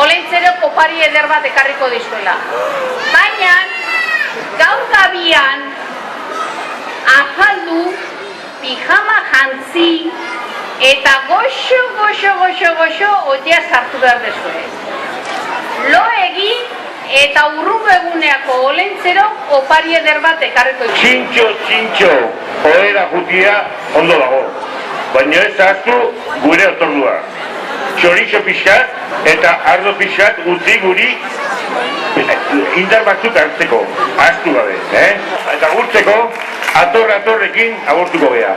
olentzero kopari eder bat ekarriko dizuela. Baina, gaur gabian, afaldu, pijama jantzi, eta goxo, otea sartu behar dezue. Lo egin, eta urrungo eguneako olentzero opari eder bat ekarriko dizuela. Txintxo, ohera jutia ondo dago. Baina ez ahaztu gure otordua. Txorixo pixkat eta ardo pixkat utzi guri indar batzuk hartzeko, ahaztu gabe. Eta gurtzeko, atorrekin agurtuko geha.